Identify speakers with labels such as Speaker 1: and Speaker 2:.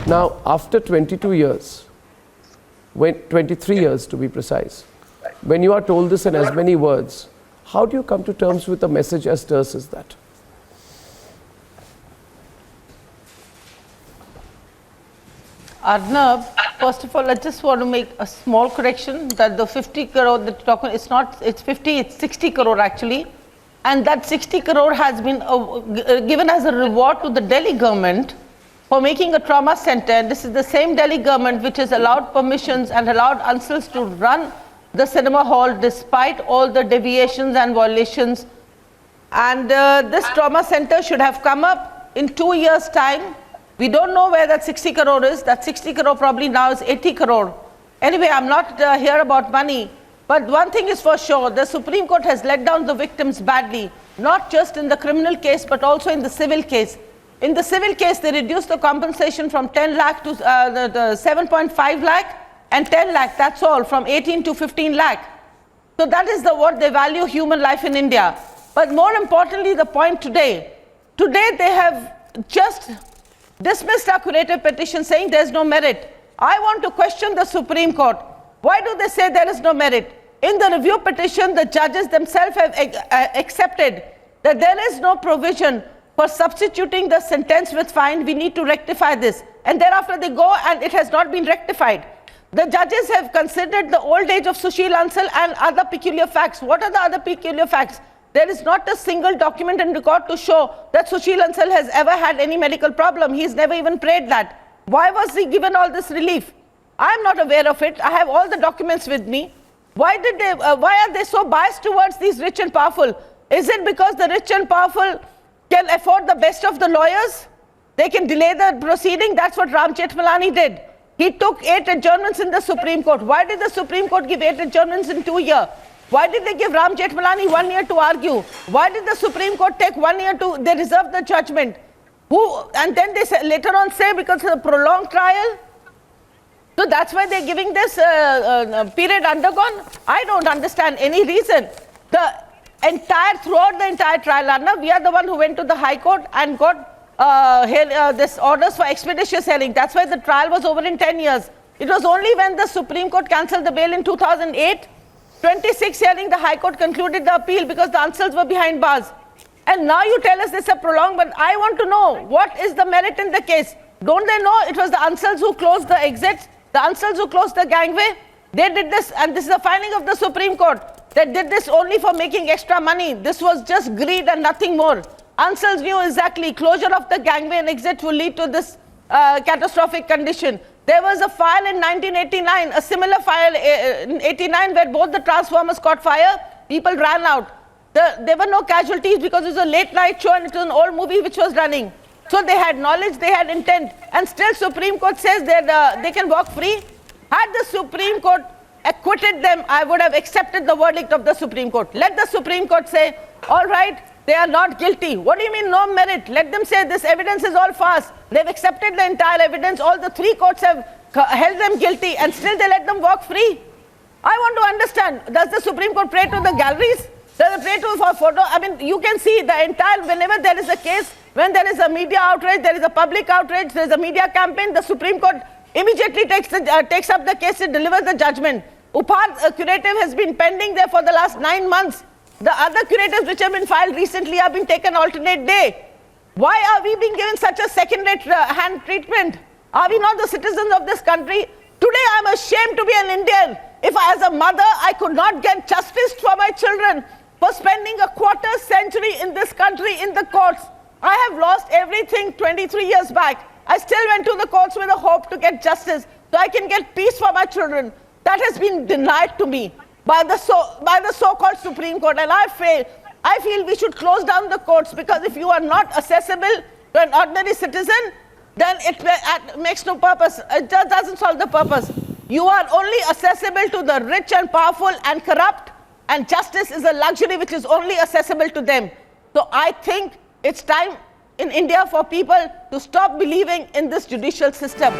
Speaker 1: Now, after 22 years, 23 years to be precise, when you are told this in as many words, how do you come to terms with a message as terse as that?
Speaker 2: Arnab, first of all, I just want to make a small correction that the 50 crore that you're talking, it's not, it's 50, it's 60 crore actually. And that 60 crore has been given as a reward to the Delhi government for making a trauma center. And this is the same Delhi government which has allowed permissions and allowed Ansals to run the cinema hall despite all the deviations and violations. And this trauma center should have come up in 2 years' time. We don't know where that 60 crore is. That 60 crore probably now is 80 crore. Anyway, I'm not here about money. But one thing is for sure, the Supreme Court has let down the victims badly, not just in the criminal case, but also in the civil case. In the civil case, they reduced the compensation from 10 lakh to 7.5 lakh and 10 lakh, that's all, from 18 to 15 lakh. So that is what they value human life in India. But more importantly, the point today they have just dismissed our curative petition saying there is no merit. I want to question the Supreme Court. Why do they say there is no merit? In the review petition, the judges themselves have accepted that there is no provision for substituting the sentence with fine. We need to rectify this. And thereafter they go and it has not been rectified. The judges have considered the old age of Sushil Ansal and other peculiar facts. What are the other peculiar facts? There is not a single document and record to show that Sushil Ansal has ever had any medical problem. He's never even prayed that. Why was he given all this relief? I'm not aware of it. I have all the documents with me. Why are they so biased towards these rich and powerful? Is it because the rich and powerful can afford the best of the lawyers? They can delay the proceeding. That's what Ram Jethmalani did. He took 8 adjournments in the Supreme Court. Why did the Supreme Court give 8 adjournments in 2 years? Why did they give Ram Jethmalani 1 year to argue? Why did the Supreme Court take 1 year to, they reserve the judgment? And then they say, later on say because of the prolonged trial. So that's why they're giving this period undergone. I don't understand any reason. Throughout the entire trial, Arnab, we are the one who went to the High Court and got this orders for expeditious hearing. That's why the trial was over in 10 years. It was only when the Supreme Court cancelled the bail in 2008, 26 hearing, the High Court concluded the appeal because the Ansals were behind bars. And now you tell us this is a prolonged, but I want to know what is the merit in the case. Don't they know it was the Ansals who closed the exits? The Ansals who closed the gangway, they did this, and this is a finding of the Supreme Court. They did this only for making extra money. This was just greed and nothing more. Ansals knew exactly closure of the gangway and exit will lead to this catastrophic condition. There was a fire in 1989, a similar fire in 89 where both the transformers caught fire, people ran out. There were no casualties because it was a late night show and it was an old movie which was running. So they had knowledge, they had intent, and still Supreme Court says that they can walk free. Had the Supreme Court acquitted them, I would have accepted the verdict of the Supreme Court. Let the Supreme Court say, all right, they are not guilty. What do you mean no merit? Let them say this evidence is all false. They've accepted the entire evidence. All the 3 courts have held them guilty and still they let them walk free. I want to understand, does the Supreme Court pray to the galleries? Does it pray to for photo? I mean, you can see the entire, whenever there is a case, when there is a media outrage, there is a public outrage, there is a media campaign, the Supreme Court immediately takes up the case and delivers the judgment. Uphaar curative has been pending there for the last 9 months. The other curatives which have been filed recently have been taken alternate day. Why are we being given such a second-rate hand treatment? Are we not the citizens of this country? Today I am ashamed to be an Indian. If as a mother I could not get justice for my children for spending a quarter century in this country in the courts. I have lost everything 23 years back. I still went to the courts with a hope to get justice so I can get peace for my children. That has been denied to me by the so-called Supreme Court, and I feel we should close down the courts, because if you are not accessible to an ordinary citizen, then it makes no purpose. It just doesn't solve the purpose. You are only accessible to the rich and powerful and corrupt, and justice is a luxury which is only accessible to them. So I think it's time in India for people to stop believing in this judicial system.